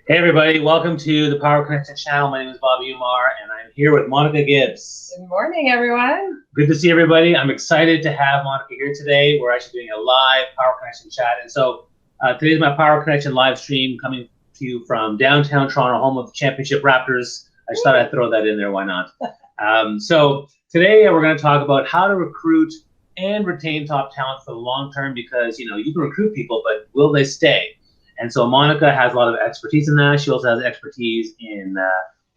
Hey everybody, welcome to the Power Connection channel. My name is Bobby Umar and I'm here with Monica Gibbs. Good morning, everyone. Good to see everybody. I'm excited to have Monica here today. We're actually doing a live Power Connection chat. And so today's my Power Connection live stream coming to you from downtown Toronto, home of the Championship Raptors. I just thought I'd throw that in there, why not? So today we're going to talk about how to recruit and retain top talent for the long term, because you can recruit people, but will they stay? And so Monica has a lot of expertise in that. She also has expertise in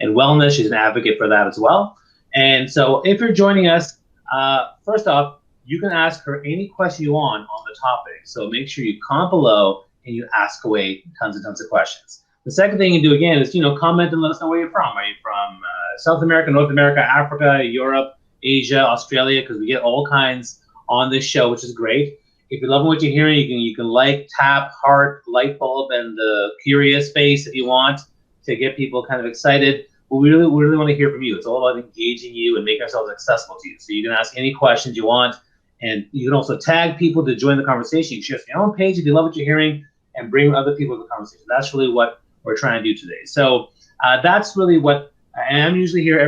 wellness. She's an advocate for that as well. And so if you're joining us, first off, you can ask her any question you want on the topic. So make sure you comment below and you ask away tons and tons of questions. The second thing you do again is, comment and let us know where you're from. Are you from South America, North America, Africa, Europe, Asia, Australia? Because we get all kinds on this show, which is great. If you're loving what you're hearing, you can like, tap, heart, light bulb, and the curious face if you want to get people kind of excited. But we really want to hear from you. It's all about engaging you and making ourselves accessible to you. So you can ask any questions you want, and you can also tag people to join the conversation. You can share your own page if you love what you're hearing, and bring other people to the conversation. That's really what we're trying to do today. So that's really what I am usually here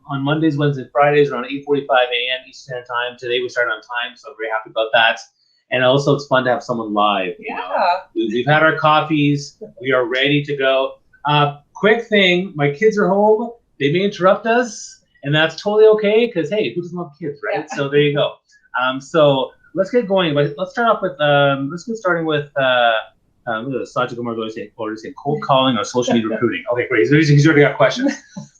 on Mondays, Wednesdays, Fridays around 8:45 a.m. Eastern time. Today we started on time, so I'm very happy about that. And also, it's fun to have someone live. We've had our coffees. We are ready to go. Quick thing, my kids are home. They may interrupt us, and that's totally okay, because, hey, who doesn't love kids, right? Yeah. So there you go. So let's get going. But let's start off with, starting with Sajid Kumar going to say cold calling or social media recruiting. Okay, great. He's already got questions.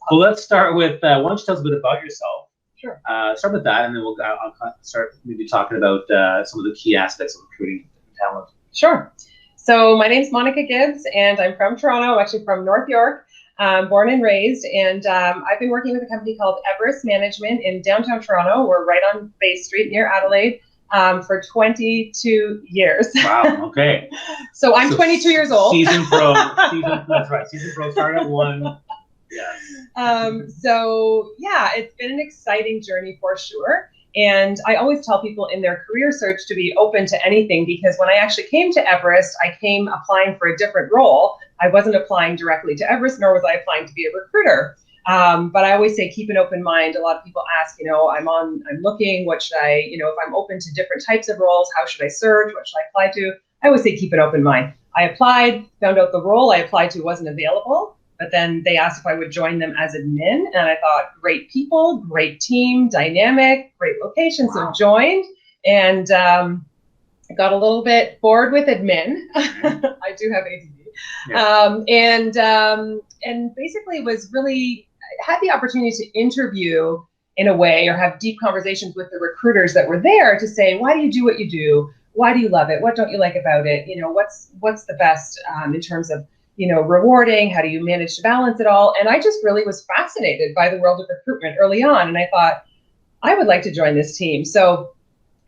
Well, let's start with, why don't you tell us a bit about yourself? Sure. Start with that, and then I'll start maybe talking about some of the key aspects of recruiting talent. Sure. So my name's Monica Gibbs, and I'm from Toronto. I'm actually from North York, born and raised. And I've been working with a company called Everest Management in downtown Toronto. We're right on Bay Street near Adelaide for 22 years. Wow. Okay. So I'm 22 years old. Season pro. That's right. Season pro started at 1. Yeah. So yeah, it's been an exciting journey for sure. And I always tell people in their career search to be open to anything, because when I actually came to Everest, I came applying for a different role. I wasn't applying directly to Everest, nor was I applying to be a recruiter. But I always say, keep an open mind. A lot of people ask, I'm looking, what should I, if I'm open to different types of roles, how should I search? What should I apply to? I always say, keep an open mind. I applied, found out the role I applied to wasn't available. But then they asked if I would join them as admin, and I thought, great people, great team, dynamic, great location. Wow. So joined, and got a little bit bored with admin. I do have ADD. Yeah. And basically was really had the opportunity to interview in a way, or have deep conversations with the recruiters that were there to say, why do you do what you do? Why do you love it? What don't you like about it? What's the best in terms of rewarding? How do you manage to balance it all? And I just really was fascinated by the world of recruitment early on. And I thought, I would like to join this team. So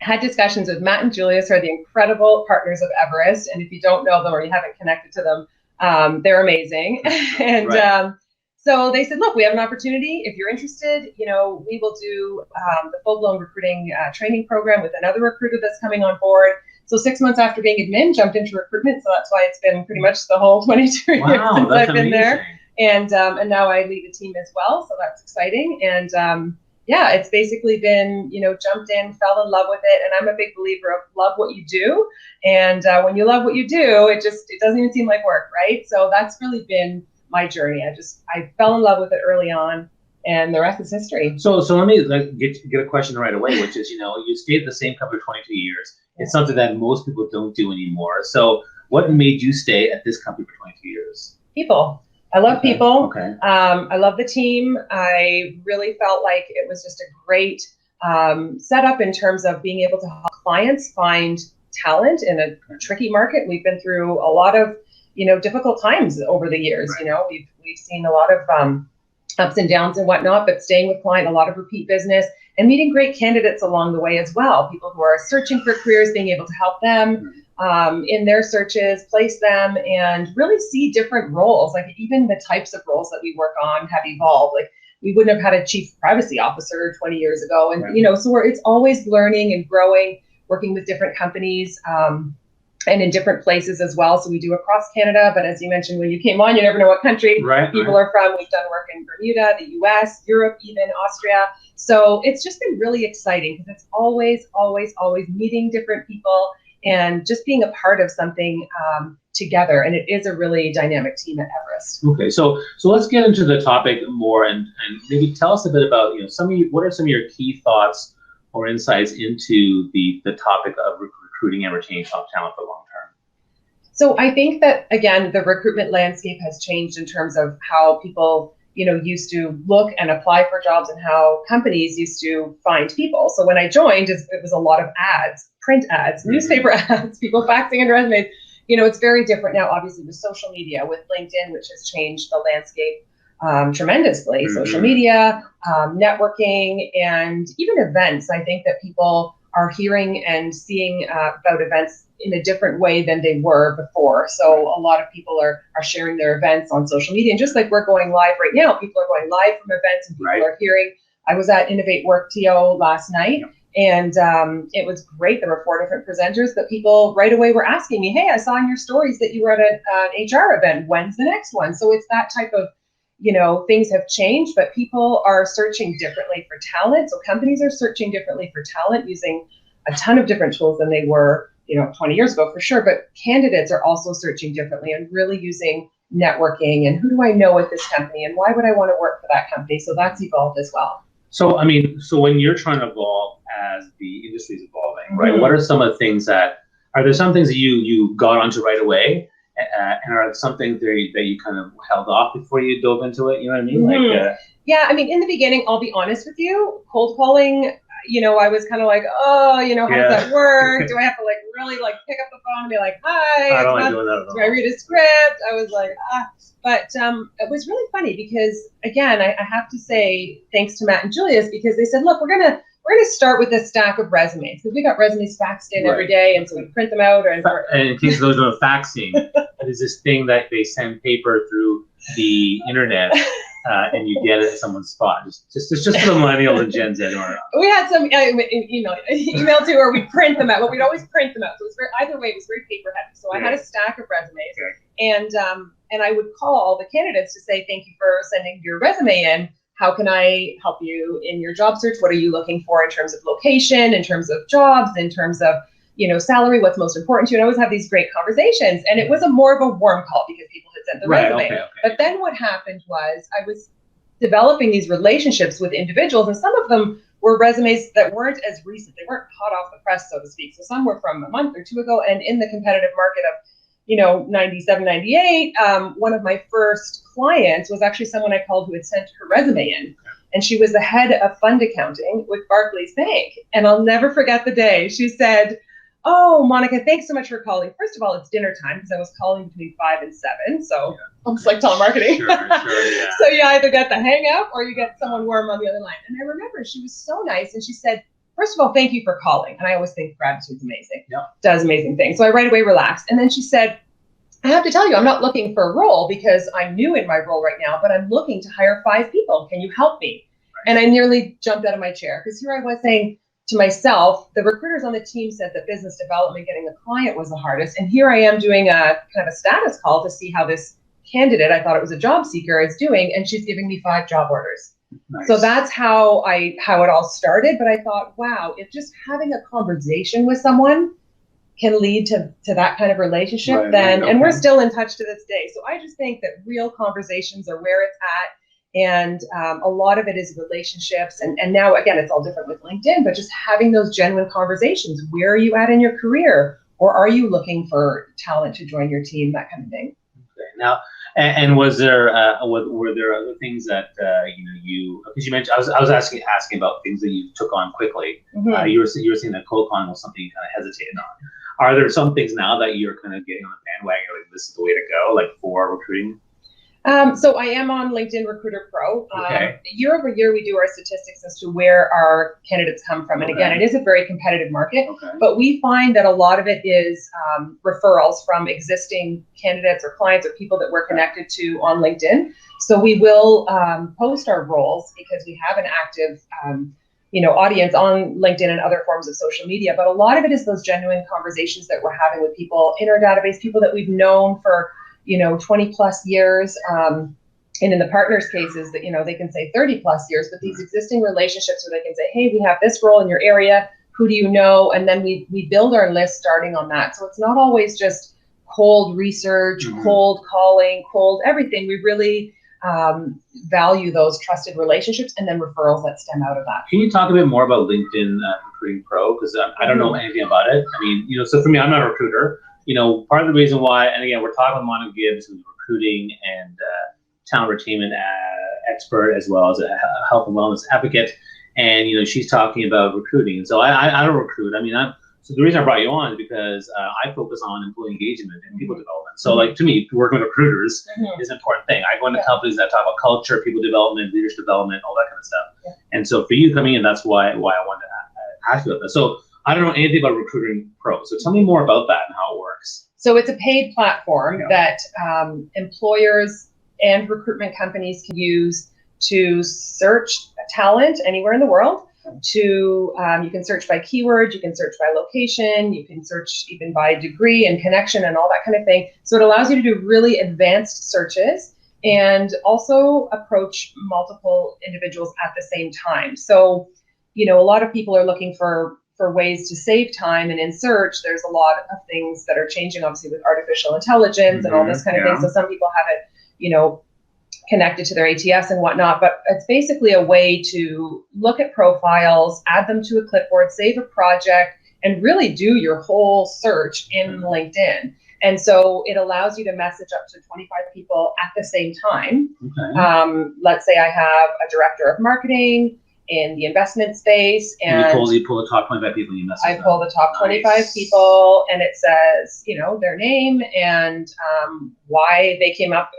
had discussions with Matt and Julius, who are the incredible partners of Everest. And if you don't know them or you haven't connected to them, they're amazing. And right. So they said, look, we have an opportunity. If you're interested, we will do the full-blown recruiting training program with another recruiter that's coming on board. So 6 months after being admin, jumped into recruitment. So that's why it's been pretty much the whole 22 years since I've been there. And now I lead a team as well. So that's exciting. And yeah, it's basically been, jumped in, fell in love with it. And I'm a big believer of love what you do. And when you love what you do, it doesn't even seem like work, right? So that's really been my journey. I fell in love with it early on. And the rest is history. So let me get a question right away, which is, you stayed at the same company for 22 years. It's something that most people don't do anymore. So what made you stay at this company for 22 years? People. I love people. Okay. I love the team. I really felt like it was just a great setup in terms of being able to help clients find talent in a tricky market. We've been through a lot of, difficult times over the years. Right. We've seen a lot of ups and downs and whatnot, but staying with client, a lot of repeat business, and meeting great candidates along the way as well. People who are searching for careers, being able to help them in their searches, place them, and really see different roles. Like even the types of roles that we work on have evolved. Like we wouldn't have had a chief privacy officer 20 years ago. And, right. So it's always learning and growing, working with different companies. and in different places as well. So we do across Canada, but as you mentioned, when you came on, you never know what country people are from. We've done work in Bermuda, the US, Europe, even Austria. So it's just been really exciting because it's always meeting different people and just being a part of something together. And it is a really dynamic team at Everest. Okay, so let's get into the topic more and maybe tell us a bit about, what are some of your key thoughts or insights into the topic of recruiting and retaining top talent for long term? So I think that, again, the recruitment landscape has changed in terms of how people, used to look and apply for jobs and how companies used to find people. So when I joined, it was a lot of ads, print ads, newspaper ads, people faxing in resumes. It's very different now, obviously, with social media, with LinkedIn, which has changed the landscape tremendously. Social media, networking, and even events. I think that people are hearing and seeing about events in a different way than they were before. So a lot of people are sharing their events on social media. And just like we're going live right now, people are going live from events and people are hearing. I was at Innovate Work TO last night. And it was great. There were 4 different presenters, but people right away were asking me, hey, I saw in your stories that you were at an HR event. When's the next one? So it's that type of, things have changed, but people are searching differently for talent. So companies are searching differently for talent using a ton of different tools than they were, 20 years ago for sure. But candidates are also searching differently and really using networking and who do I know at this company and why would I want to work for that company? So that's evolved as well. So, when you're trying to evolve as the industry is evolving, right? What are some of the things are there some things that you got onto right away? And are there some things that you kind of held off before you dove into it? You know what I mean? Yeah, in the beginning, I'll be honest with you, cold calling, I was kind of like, how does that work? Do I have to really pick up the phone and be like, hi? I don't like doing that at all. Do I read a script? I was like, But it was really funny because, again, I have to say thanks to Matt and Julius because they said, look, we're gonna start with a stack of resumes because we got resumes faxed in every day, and so we print them out. And in case those don't know, faxing is this thing that they send paper through the internet. And you get it at someone's spot. Just for the millennials and Gen Z. We had some email too, or we print them out, but we'd always print them out. So it was either way, it was very paper heavy. So I had a stack of resumes, and I would call all the candidates to say, thank you for sending your resume in. How can I help you in your job search? What are you looking for in terms of location, in terms of jobs, in terms of salary? What's most important to you? And I always have these great conversations, and it was more of a warm call because people had sent the resume. Okay. But then what happened was I was developing these relationships with individuals, and some of them were resumes that weren't as recent. They weren't hot off the press, so to speak. So some were from a month or 2 ago, and in the competitive market of 97, 98, one of my first clients was actually someone I called who had sent her resume in. And she was the head of fund accounting with Barclays Bank. And I'll never forget the day. She said, oh, Monica, thanks so much for calling. First of all, it's dinner time because I was calling between 5 and 7. So almost like telemarketing. Sure, yeah. So you either get the hang up or you get someone warm on the other line. And I remember she was so nice. And she said, first of all, thank you for calling. And I always think gratitude's amazing. Does amazing things. So I right away relaxed. And then she said, I have to tell you, I'm not looking for a role because I'm new in my role right now, but I'm looking to hire 5 people. Can you help me? And I nearly jumped out of my chair because here I was saying to myself, the recruiters on the team said that business development, getting the client was the hardest. And here I am doing a kind of a status call to see how this candidate, I thought it was a job seeker, is doing. And she's giving me 5 job orders. Nice. So that's how it all started. But I thought, wow, if just having a conversation with someone can lead to that kind of relationship, and we're still in touch to this day. So I just think that real conversations are where it's at. And a lot of it is relationships. And now, again, it's all different with LinkedIn, but just having those genuine conversations. Where are you at in your career? Or are you looking for talent to join your team? That kind of thing. Okay. Now, and was there were there other things that because you mentioned I was asking about things that you took on quickly. You were saying that cold calling was something you kind of hesitated on. Are there some things now that you're kind of getting on the bandwagon, like this is the way to go, like for recruiting? So I am on LinkedIn Recruiter Pro. Year over year, we do our statistics as to where our candidates come from. And again, it is a very competitive market, but we find that a lot of it is referrals from existing candidates or clients or people that we're connected to on LinkedIn. So we will post our roles because we have an active audience on LinkedIn and other forms of social media, but a lot of it is those genuine conversations that we're having with people in our database, people that we've known for 20 plus years, and in the partners' cases that they can say 30 plus years, but these existing relationships where they can say, hey, we have this role in your area, who do you know? And then we build our list starting on that. So it's not always just cold research, cold calling, cold everything. We really value those trusted relationships and then referrals that stem out of that. Can you talk a bit more about LinkedIn Recruiting Pro? Because I don't know anything about it. I mean, so for me, I'm not a recruiter. Part of the reason why, and again, we're talking with Monica Gibbs, who's a recruiting and talent retainment expert, as well as a health and wellness advocate. And, she's talking about recruiting. And so I don't recruit. I mean, so the reason I brought you on is because I focus on employee engagement and people development. So to me, working with recruiters is an important thing. I go into companies that talk about culture, people development, leadership development, all that kind of stuff. Yeah. And so for you coming in, that's why I wanted to ask you about that. So I don't know anything about Recruiting Pro. So tell me more about that and how it works. So it's a paid platform that employers and recruitment companies can use to search talent anywhere in the world. You can search by keyword, you can search by location, you can search even by degree and connection and all that kind of thing. So it allows you to do really advanced searches and also approach multiple individuals at the same time. So, a lot of people are looking for ways to save time, and in search, there's a lot of things that are changing, obviously, with artificial intelligence and all this kind of thing. So some people have it, connected to their ATS and whatnot, but it's basically a way to look at profiles, add them to a clipboard, save a project, and really do your whole search in LinkedIn. And so it allows you to message up to 25 people at the same time. Okay. Let's say I have a director of marketing in the investment space, and you pull the top 25 people you message. I pull the top 25 people, and it says, their name and why they came up,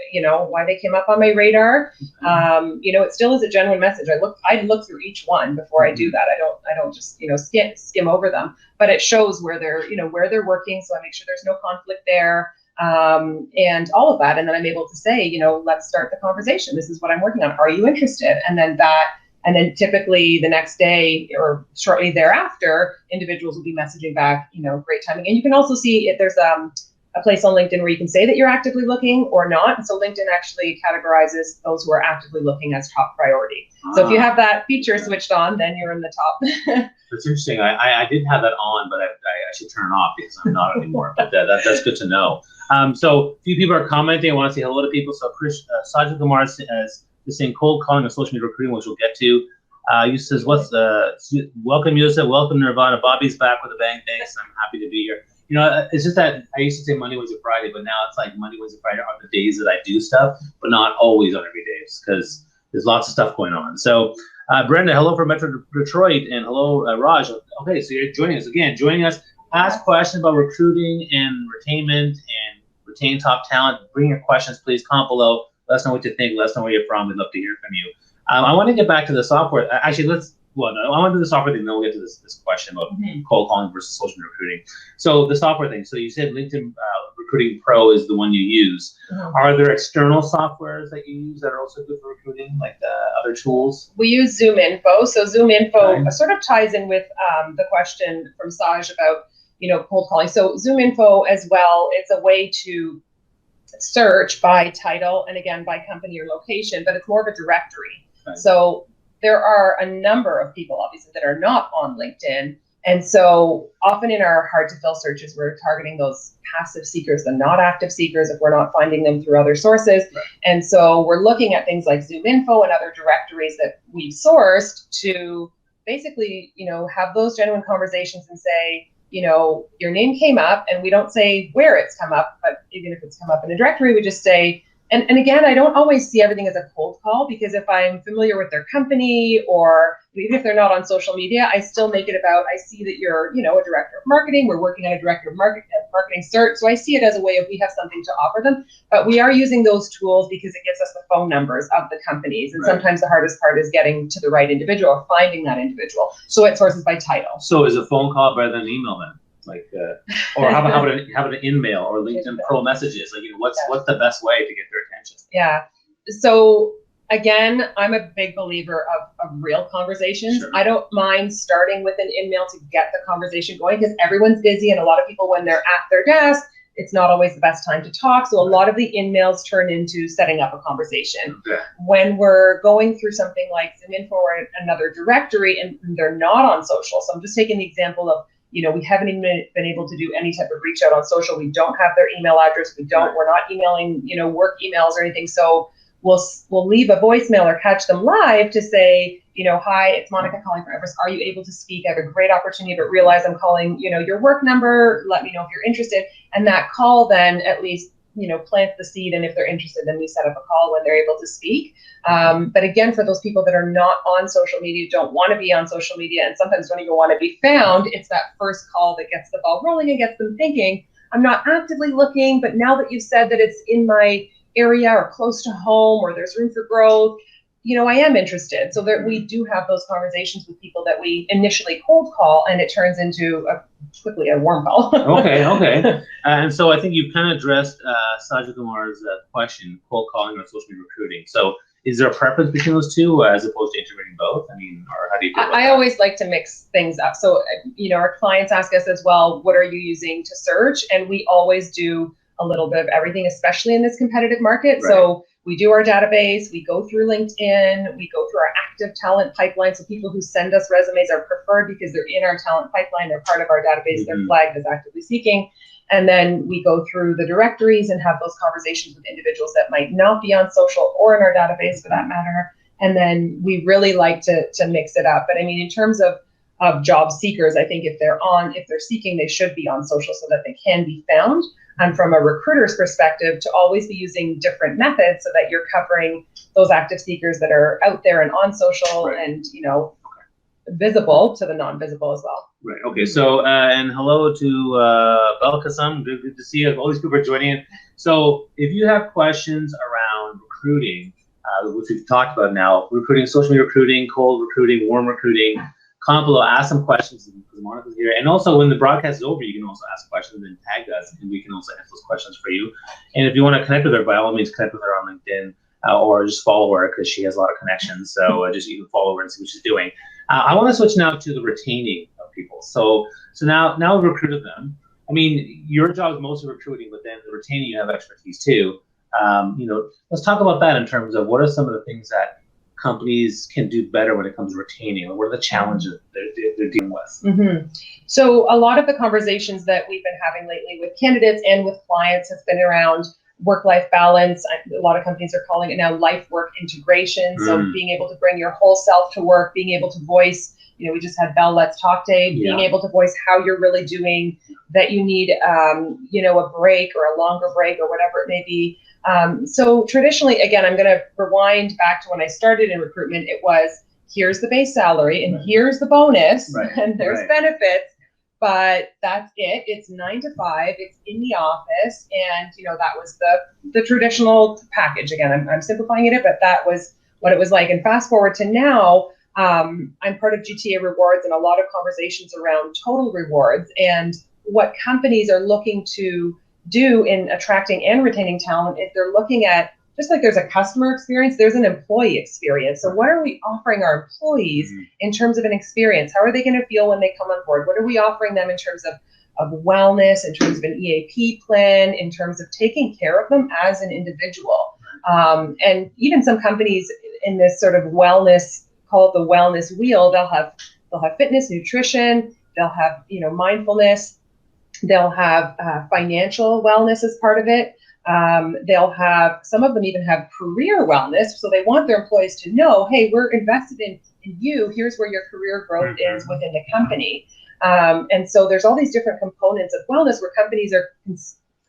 on my radar. It still is a genuine message. I look through each one before I do that. I don't just skim over them, but it shows where they're working, so I make sure there's no conflict there. And all of that, and then I'm able to say, let's start the conversation. This is what I'm working on. Are you interested? And then typically the next day or shortly thereafter, individuals will be messaging back, great timing. And you can also see if there's a place on LinkedIn where you can say that you're actively looking or not. And so LinkedIn actually categorizes those who are actively looking as top priority. So if you have that feature switched on, then you're in the top. That's interesting. I did have that on, but I should turn it off because I'm not anymore. But that's good to know. So a few people are commenting. I want to say hello to people. So Chris, Sajid Kumar says, saying cold calling of social media recruiting, which we'll get to. You says, welcome Yusuf, welcome Nirvana. Bobby's back with a bang. Thanks. I'm happy to be here. It's just that I used to say Monday, Wednesday, Friday, but now it's like Monday, Wednesday, Friday are the days that I do stuff, but not always on every day because there's lots of stuff going on. So Brenda, hello from Metro Detroit, and hello Raj. Okay, so you're joining us. Ask questions about recruiting and retainment and retain top talent. Bring your questions, please. Comment below. Let us know what you think. Let us know where you're from. We'd love to hear from you. I want to get back to the software. Actually, I want to do the software thing, then we'll get to this question about cold calling versus social media recruiting. So the software thing. So you said LinkedIn Recruiting Pro is the one you use. Are there external softwares that you use that are also good for recruiting, like other tools? We use ZoomInfo. So ZoomInfo sort of ties in with the question from Saj about cold calling. So ZoomInfo as well. It's a way to search by title and again by company or location, but it's more of a directory. Right. So there are a number of people obviously that are not on LinkedIn, and so often in our hard to fill searches we're targeting those passive seekers, the not active seekers, if we're not finding them through other sources. Right. And so we're looking at things like ZoomInfo and other directories that we've sourced to basically have those genuine conversations and say, your name came up, and we don't say where it's come up, but even if it's come up in a directory, we just say, and again, I don't always see everything as a cold call, because if I'm familiar with their company, or even if they're not on social media, I still make it about, I see that you're, a director of marketing, we're working on a director of marketing search, so I see it as a way of we have something to offer them, but we are using those tools because it gives us the phone numbers of the companies, and sometimes the hardest part is getting to the right individual or finding that individual, so it sources by title. So is a phone call better than an email then? Or how about an in-mail or LinkedIn Pro messages? What's the best way to get their attention? Yeah. So Again, I'm a big believer of real conversations. Sure. I don't mind starting with an email to get the conversation going because everyone's busy, and a lot of people, when they're at their desk, it's not always the best time to talk. So a lot of the emails turn into setting up a conversation. Okay. When we're going through something like ZoomInfo or another directory and they're not on social. So I'm just taking the example of, we haven't even been able to do any type of reach out on social. We don't have their email address. We're not emailing, work emails or anything. So we'll leave a voicemail or catch them live to say, hi, it's Monica calling from Everest. Are you able to speak? I have a great opportunity, but realize I'm calling, your work number. Let me know if you're interested. And that call then at least, plants the seed. And if they're interested, then we set up a call when they're able to speak. But again, for those people that are not on social media, don't want to be on social media, and sometimes don't even want to be found, it's that first call that gets the ball rolling and gets them thinking, I'm not actively looking, but now that you've said that it's in my area or close to home or there's room for growth, I am interested. So that we do have those conversations with people that we initially cold call, and it turns into quickly a warm call. Okay. And so I think you've kind of addressed Sajid Kumar's question, cold calling or social media recruiting. So is there a preference between those two as opposed to integrating both? I mean, or how do you feel about that? Always like to mix things up. So, our clients ask us as well, what are you using to search? And we always do a little bit of everything, especially in this competitive market. Right. So we do our database, we go through LinkedIn, we go through our active talent pipeline. So people who send us resumes are preferred because they're in our talent pipeline, they're part of our database, they're flagged as actively seeking. And then we go through the directories and have those conversations with individuals that might not be on social or in our database for that matter. And then we really like to mix it up. But I mean, in terms of job seekers, I think if they're seeking, they should be on social so that they can be found. And from a recruiter's perspective, to always be using different methods so that you're covering those active seekers that are out there and on social, right, and visible to the non-visible as well. Right. Okay. So and hello to Belkacem. Good to see you. All these people are joining in. So if you have questions around recruiting, which we've talked about now, recruiting, social media recruiting, cold recruiting, warm recruiting, comment below, ask some questions because Monica's here. And also when the broadcast is over, you can also ask questions and tag us, and we can also answer those questions for you. And if you want to connect with her, by all means, connect with her on LinkedIn or just follow her because she has a lot of connections. So just you can follow her and see what she's doing. I want to switch now to the retaining of people. So now we've recruited them. I mean, your job is mostly recruiting, but then the retaining, you have expertise too. Let's talk about that in terms of what are some of the things that companies can do better when it comes to retaining, or what are the challenges they're dealing with? Mm-hmm. So a lot of the conversations that we've been having lately with candidates and with clients have been around work-life balance. A lot of companies are calling it now life-work integration. So being able to bring your whole self to work, being able to voice, we just had Bell Let's Talk Day, being able to voice how you're really doing, that you need, a break or a longer break or whatever it may be. So traditionally, again, I'm going to rewind back to when I started in recruitment. It was, here's the base salary and here's the bonus and there's benefits, but that's it. It's 9 to 5. It's in the office. And, that was the traditional package. Again, I'm simplifying it, but that was what it was like. And fast forward to now, I'm part of GTA Rewards and a lot of conversations around total rewards and what companies are looking to do in attracting and retaining talent. Is they're looking at, just like there's a customer experience, there's an employee experience. So what are we offering our employees in terms of an experience? How are they going to feel when they come on board? What are we offering them in terms of wellness, in terms of an EAP plan, in terms of taking care of them as an individual? And even some companies in this sort of wellness, call it the wellness wheel, they'll have fitness, nutrition, they'll have mindfulness, they'll have financial wellness as part of it. They'll have, some of them even have career wellness. So they want their employees to know, hey, we're invested in you. Here's where your career growth is within the company. And so there's all these different components of wellness where companies are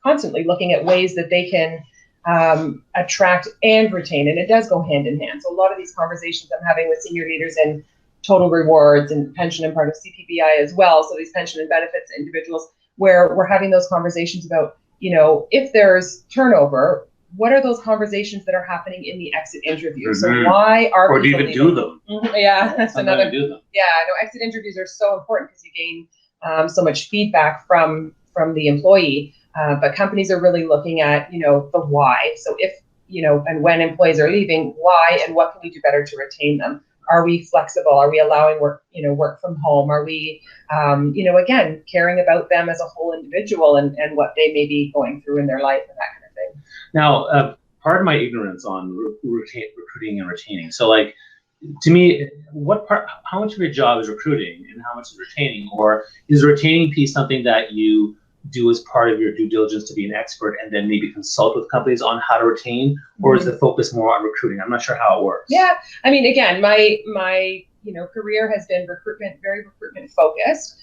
constantly looking at ways that they can attract and retain. And it does go hand in hand. So a lot of these conversations I'm having with senior leaders in total rewards and pension and part of CPBI as well. So these pension and benefits individuals, where we're having those conversations about, if there's turnover, what are those conversations that are happening in the exit interview? So why are or do you even do them? Yeah, that's another. Do them. Yeah, no, exit interviews are so important because you gain so much feedback from the employee. But companies are really looking at, the why. So if and when employees are leaving, why and what can we do better to retain them? Are we flexible? Are we allowing work from home? Are we, again, caring about them as a whole individual and what they may be going through in their life and that kind of thing? Now, pardon my ignorance on recruiting and retaining. So, like, to me, how much of your job is recruiting and how much is retaining? Or is the retaining piece something that you do as part of your due diligence to be an expert and then maybe consult with companies on how to retain? Or is the focus more on recruiting? I'm not sure how it works. Yeah, I mean, again, my career has been very recruitment focused.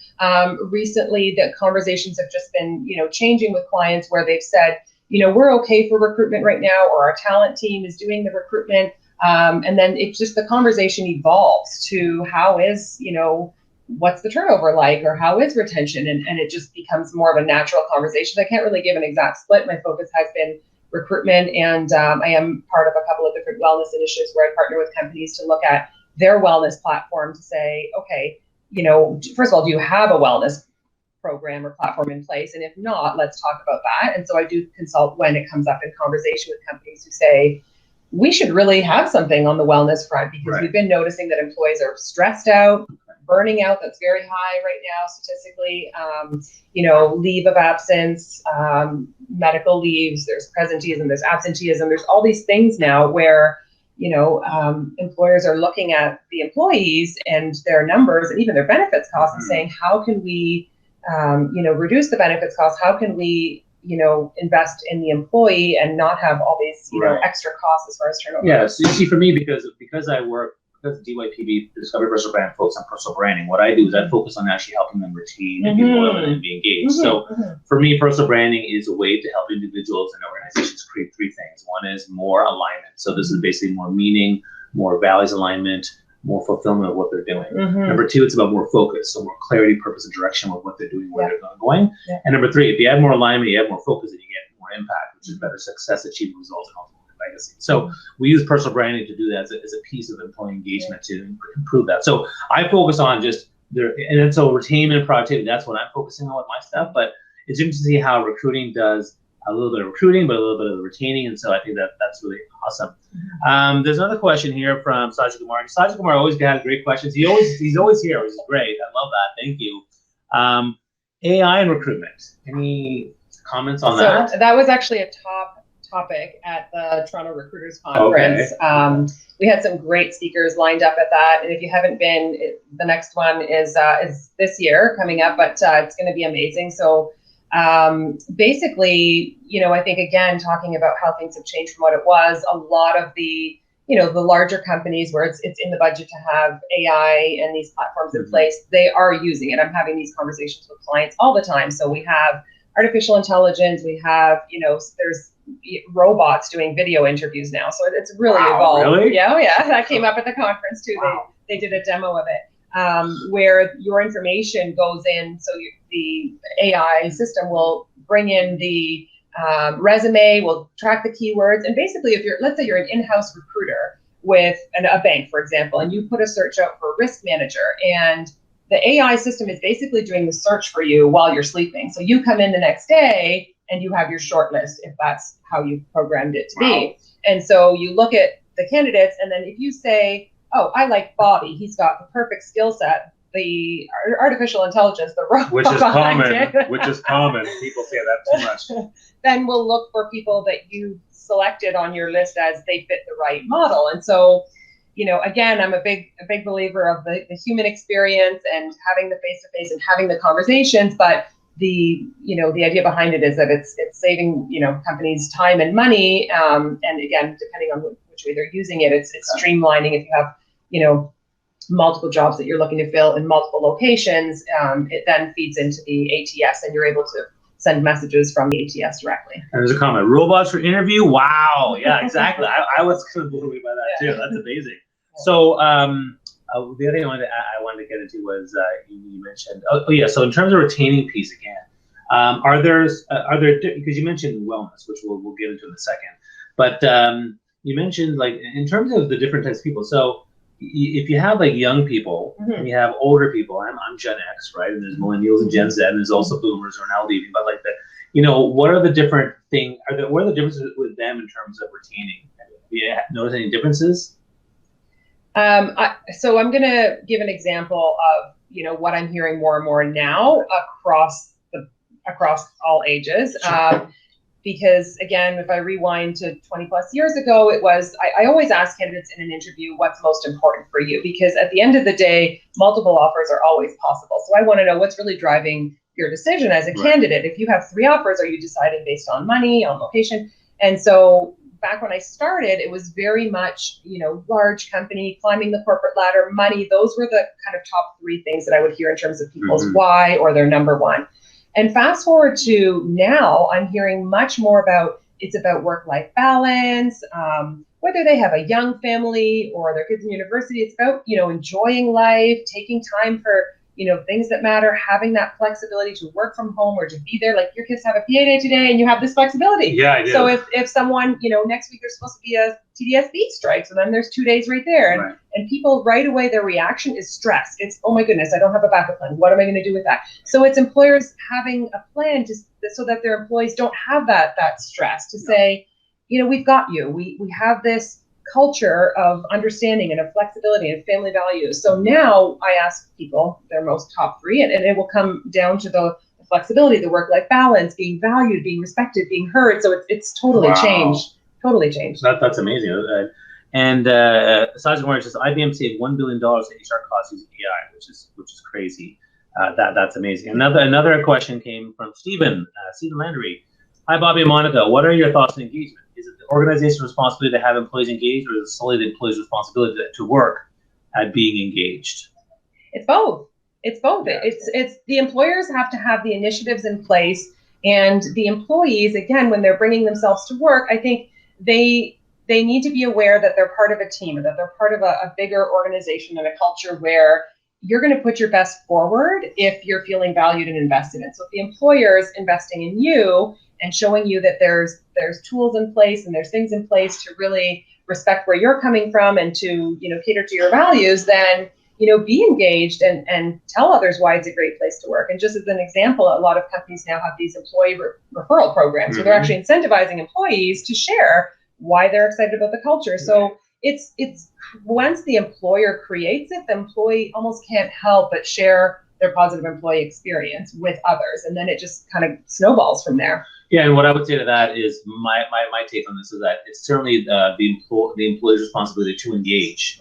Recently, the conversations have just been, changing with clients where they've said, we're okay for recruitment right now, or our talent team is doing the recruitment. And then it's just the conversation evolves to how is, what's the turnover like, or how is retention? And it just becomes more of a natural conversation. I can't really give an exact split. My focus has been recruitment, and I am part of a couple of different wellness initiatives where I partner with companies to look at their wellness platform to say, okay, first of all, do you have a wellness program or platform in place? And if not, let's talk about that. And so I do consult when it comes up in conversation with companies who say, we should really have something on the wellness front, because we've been noticing that employees are stressed out, burning out, that's very high right now statistically, leave of absence, medical leaves, there's presenteeism, there's absenteeism, there's all these things now where, employers are looking at the employees and their numbers and even their benefits costs and saying, how can we, reduce the benefits costs? How can we, invest in the employee and not have all these, extra costs as far as turnover? Yeah, so you see, for me, because I work, because DYPB, Discovery Personal Brand, focus on personal branding, what I do is I focus on actually helping them retain and be loyal and be engaged. So for me, personal branding is a way to help individuals and organizations create three things. One is more alignment. So this is basically more meaning, more values alignment, more fulfillment of what they're doing. Number two, it's about more focus, so more clarity, purpose, and direction with what they're doing, where they're going. And number three, if you have more alignment, you have more focus, and you get more impact, which is better success, achieving results, and ultimately legacy. So we use personal branding to do that as a piece of employee engagement to improve that. So I focus on just and then so retainment and productivity, that's what I'm focusing on with my stuff. But it's interesting to see how recruiting does a little bit of recruiting, but a little bit of the retaining. And so I think that's really awesome. There's another question here from Sajid Kumar. Sajid Kumar always has great questions. He's always here, which is great. I love that. Thank you. AI and recruitment. Any comments on that? So that was actually a top topic at the Toronto Recruiters Conference. Okay. We had some great speakers lined up at that. And if you haven't been, the next one is this year coming up, but it's going to be amazing. So basically, I think, again, talking about how things have changed from what it was, a lot of the, the larger companies where it's in the budget to have AI and these platforms in place, they are using it. I'm having these conversations with clients all the time. So we have artificial intelligence, we have, there's robots doing video interviews now. So it's really evolved. Really? Yeah, that came up at the conference too. Wow. They did a demo of it. Where your information goes in, so the AI system will bring in the resume, will track the keywords, and basically, let's say you're an in-house recruiter with a bank, for example, and you put a search out for a risk manager, and the AI system is basically doing the search for you while you're sleeping. So you come in the next day and you have your short list, if that's how you programmed it to be. And so you look at the candidates, and then if you say, oh, I like Bobby, he's got the perfect skill set, the artificial intelligence, the robot, which is common. People say that too much. Then we'll look for people that you selected on your list as they fit the right model. And so, again, I'm a big believer of the human experience and having the face-to-face and having the conversations, but the idea behind it is that it's saving, companies time and money. And again, depending on which way they're using it, it's streamlining. If you have, multiple jobs that you're looking to fill in multiple locations, it then feeds into the ATS and you're able to send messages from the ATS directly. And there's a comment, robots for interview? Wow. Yeah, exactly. I was kind of blown away by that too. That's amazing. So the other thing I wanted to get into was you mentioned, so in terms of retaining piece again, are there, because you mentioned wellness, which we'll get into in a second, but you mentioned like in terms of the different types of people. So if you have like young people and you have older people, I'm Gen X, right? And there's millennials and Gen Z, and there's also boomers who are now leaving. But like what are the different things? What are the differences with them in terms of retaining? Have you noticed any differences? So I'm going to give an example of what I'm hearing more and more now across all ages. Sure. Because again, if I rewind to 20 plus years ago, it was, I always ask candidates in an interview, what's most important for you? Because at the end of the day, multiple offers are always possible. So I want to know what's really driving your decision as a candidate. If you have 3 offers, are you deciding based on money, on location? And so back when I started, it was very much, large company, climbing the corporate ladder, money. Those were the kind of top 3 things that I would hear in terms of people's why or their number one. And fast forward to now, I'm hearing much more about, it's about work-life balance, whether they have a young family or their kids in university. It's about, enjoying life, taking time for, things that matter, having that flexibility to work from home or to be there. Like your kids have a PA day today and you have this flexibility. Yeah, I do. So if someone, next week there's supposed to be a TDSB strike, so then there's 2 days right there. And people right away, their reaction is stress. It's, oh my goodness, I don't have a backup plan. What am I going to do with that? So it's employers having a plan so that their employees don't have that stress to say, we've got you. We have this culture of understanding and of flexibility and family values. So now I ask people their most top 3, and it will come down to the flexibility, the work-life balance, being valued, being respected, being heard. So it's totally changed. Totally changed. That's amazing. And aside from just IBM saved $1 billion in HR costs using AI, which is crazy. That's amazing. Another question came from Stephen Landry. Hi, Bobby and Monica. What are your thoughts on engagement? Is it the organization's responsibility to have employees engaged, or is it solely the employee's responsibility to work at being engaged? It's both. It's both. Yeah. It's the employers have to have the initiatives in place, and the employees, again, when they're bringing themselves to work, I think they need to be aware that they're part of a team, that they're part of a bigger organization and a culture where you're going to put your best forward if you're feeling valued and invested in. So if the employer is investing in you and showing you that there's tools in place and there's things in place to really respect where you're coming from and to, cater to your values, then, be engaged and tell others why it's a great place to work. And just as an example, a lot of companies now have these employee referral programs where they're actually incentivizing employees to share why they're excited about the culture. So it's once the employer creates it, the employee almost can't help but share their positive employee experience with others. And then it just kind of snowballs from there. Yeah, and what I would say to that is my take on this is that it's certainly the employer's responsibility to engage,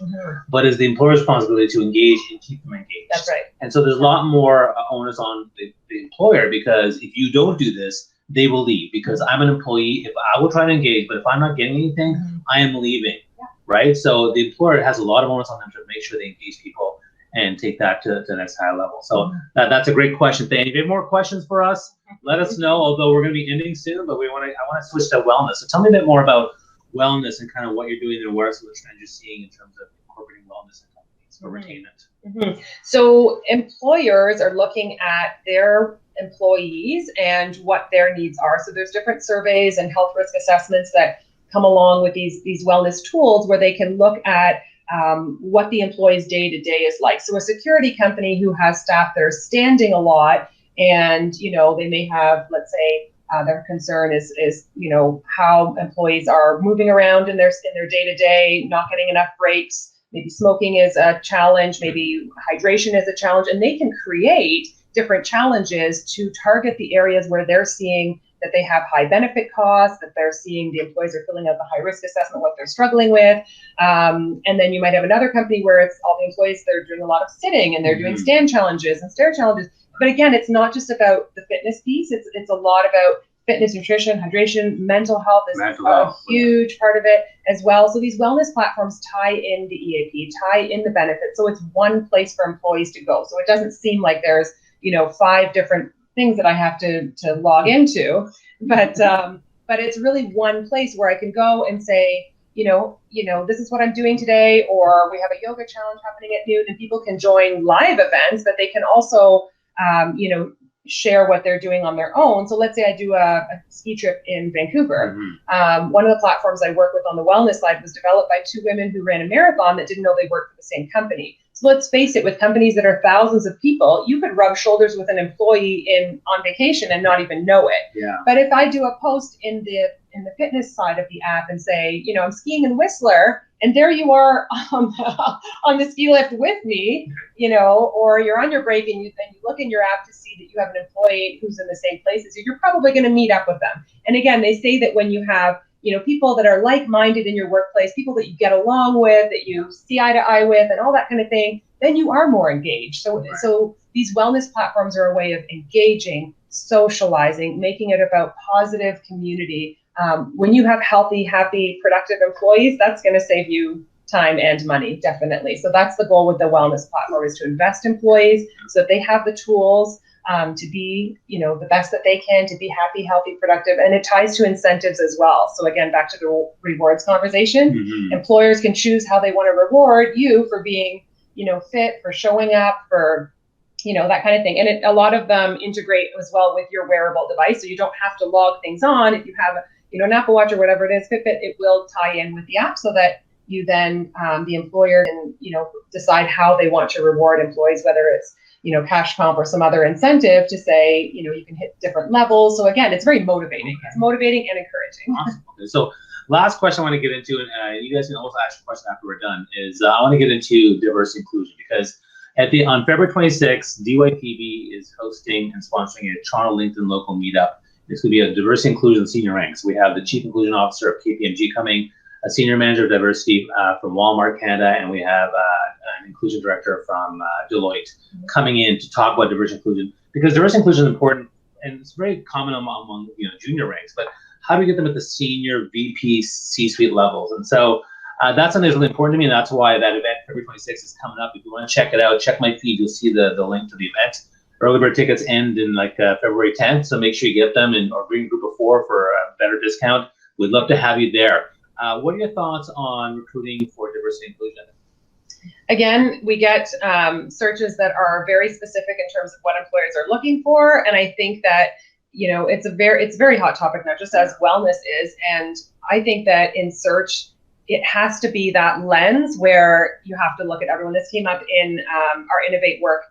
but it's the employer's responsibility to engage and keep them engaged. That's right. And so there's a lot more onus on the employer, because if you don't do this, they will leave. Because I'm an employee, if I will try to engage, but if I'm not getting anything, I am leaving, right? So the employer has a lot of onus on them to make sure they engage people and take that to the next higher level. So that's a great question. If you have more questions for us, let us know, although we're going to be ending soon, but I want to switch to wellness. So tell me a bit more about wellness and kind of what you're doing and what are some of the trends you're seeing in terms of incorporating wellness in companies for retainment. So employers are looking at their employees and what their needs are. So there's different surveys and health risk assessments that come along with these wellness tools where they can look at what the employee's day-to-day is like. So a security company who has staff that are standing a lot and, they may have, let's say, their concern is how employees are moving around in their day-to-day, not getting enough breaks. Maybe smoking is a challenge, maybe hydration is a challenge, and they can create different challenges to target the areas where they're seeing that they have high benefit costs, that they're seeing the employees are filling out the high risk assessment, what they're struggling with. And then you might have another company where it's all the employees, they're doing a lot of sitting and they're doing stand challenges and stair challenges. But again, it's not just about the fitness piece. It's a lot about fitness, nutrition, hydration, mental health is a huge part of it as well. So these wellness platforms tie in the EAP, tie in the benefits. So it's one place for employees to go. So it doesn't seem like there's 5 different things that I have to log into, but it's really one place where I can go and say, this is what I'm doing today, or we have a yoga challenge happening at noon, and people can join live events, but they can also, share what they're doing on their own. So let's say I do a ski trip in Vancouver. One of the platforms I work with on the wellness side was developed by two women who ran a marathon that didn't know they worked for the same company. So let's face it, with companies that are thousands of people, you could rub shoulders with an employee on vacation and not even know it. Yeah. But if I do a post in the fitness side of the app and say, I'm skiing in Whistler, and there you are on the ski lift with me, or you're on your break and you look in your app to see that you have an employee who's in the same place as you, you're probably going to meet up with them. And again, they say that when you have people that are like-minded in your workplace, people that you get along with, that you see eye to eye with, and all that kind of thing, then you are more engaged. So these wellness platforms are a way of engaging, socializing, making it about positive community. When you have healthy, happy, productive employees, that's going to save you time and money, definitely. So that's the goal with the wellness platform, is to invest in employees so that they have the tools to be, the best that they can, to be happy, healthy, productive. And it ties to incentives as well. So again, back to the rewards conversation, employers can choose how they want to reward you for being, fit, for showing up, for, that kind of thing. And a lot of them integrate as well with your wearable device. So you don't have to log things on. If you have an Apple Watch or whatever it is, Fitbit, it will tie in with the app so that you then, the employer can, decide how they want to reward employees, whether it's, cash comp or some other incentive to say, you can hit different levels. So again, it's very motivating. Okay. It's motivating and encouraging. Awesome. Okay. So last question I want to get into, and you guys can also ask a question after we're done, is I want to get into diversity inclusion, because on February 26th, DYPB is hosting and sponsoring a Toronto LinkedIn local meetup. It's going to be a diversity inclusion senior ranks. We have the Chief Inclusion Officer of KPMG coming, a Senior Manager of Diversity from Walmart Canada, and we have an Inclusion Director from Deloitte coming in to talk about diversity inclusion, because diversity inclusion is important, and it's very common among junior ranks, but how do we get them at the senior VP C-suite levels? And so that's something that's really important to me, and that's why that event, February 26th, is coming up. If you want to check it out, check my feed, you'll see the link to the event. Early bird tickets end in February 10th, so make sure you get them, or bring a group of 4 for a better discount. We'd love to have you there. What are your thoughts on recruiting for diversity and inclusion? Again, we get searches that are very specific in terms of what employers are looking for, and I think that it's a very hot topic now, just as wellness is. And I think that in search, it has to be that lens where you have to look at everyone. This came up in our Innovate Work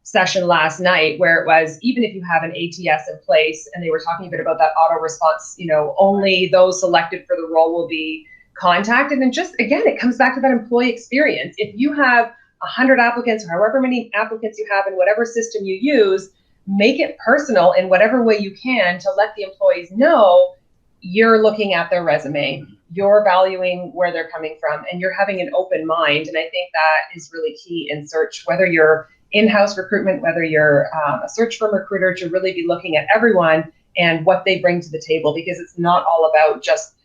session last night, where it was, even if you have an ATS in place, and they were talking a bit about that auto response, only those selected for the role will be contacted. And just, again, it comes back to that employee experience. If you have 100 applicants, or however many applicants you have in whatever system you use, make it personal in whatever way you can to let the employees know you're looking at their resume, you're valuing where they're coming from, and you're having an open mind. And I think that is really key in search, whether you're in-house recruitment, whether you're a search firm recruiter, to really be looking at everyone and what they bring to the table, because it's not all about just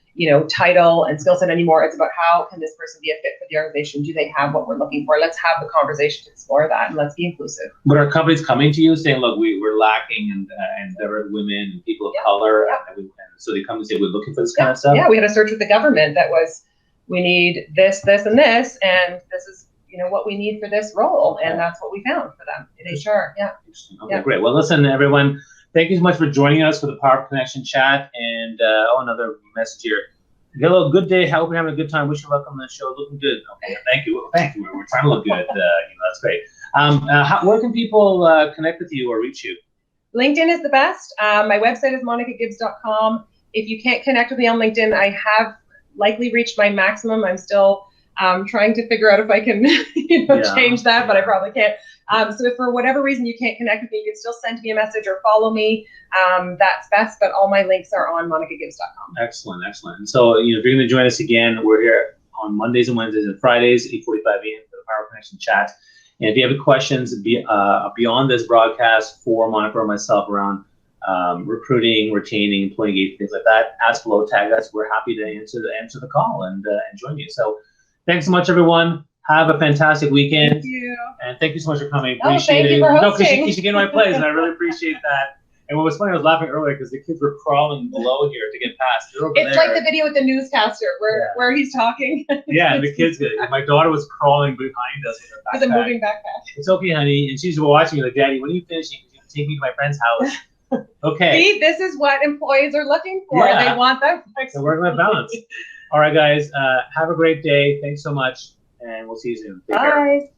title and skill set anymore. It's about, how can this person be a fit for the organization? Do they have what we're looking for? Let's have the conversation to explore that, and let's be inclusive. But are companies coming to you saying, look, we're lacking and there are women and people of color, and so they come and say, we're looking for this kind of stuff? Yeah, we had a search with the government that was, we need this, this, and this, and this is what we need for this role, and that's what we found for them in HR. Yeah. Okay, great. Well, listen, everyone, thank you so much for joining us for the Power of Connection chat. And another message here. Get a little good day. Hope you're having a good time. Wish you luck on the show. Looking good. Okay, thank you. Well, thank you. We're trying to look good. That's great. Where can people connect with you or reach you? LinkedIn is the best. My website is monicagibbs.com. If you can't connect with me on LinkedIn, I have likely reached my maximum. I'm still trying to figure out if I can change that, but I probably can't. So if for whatever reason you can't connect with me, you can still send me a message or follow me. That's best, but all my links are on monicagibbs.com. Excellent. And so, if you're going to join us again, we're here on Mondays and Wednesdays and Fridays, 8:45 a.m. for the Power Connection chat. And if you have questions beyond this broadcast for Monica or myself around recruiting, retaining, employee engagement, things like that, ask below, tag us. We're happy to answer the call and join you. So thanks so much, everyone. Have a fantastic weekend. Thank you. And thank you so much for coming. Appreciate it. Thank you for hosting. No, because you get in my place, and I really appreciate that. And what was funny, I was laughing earlier because the kids were crawling below here to get past. It's like the video with the newscaster where he's talking. Yeah, and the kids did. My daughter was crawling behind us with her backpack. With a moving backpack. It's okay, honey. And she's watching, like, Daddy, when are you finishing? Because take me to my friend's house. Okay. See, this is what employees are looking for. Yeah. They want that So work-life balance. All right, guys. Have a great day. Thanks so much, and we'll see you soon. Take care. Bye.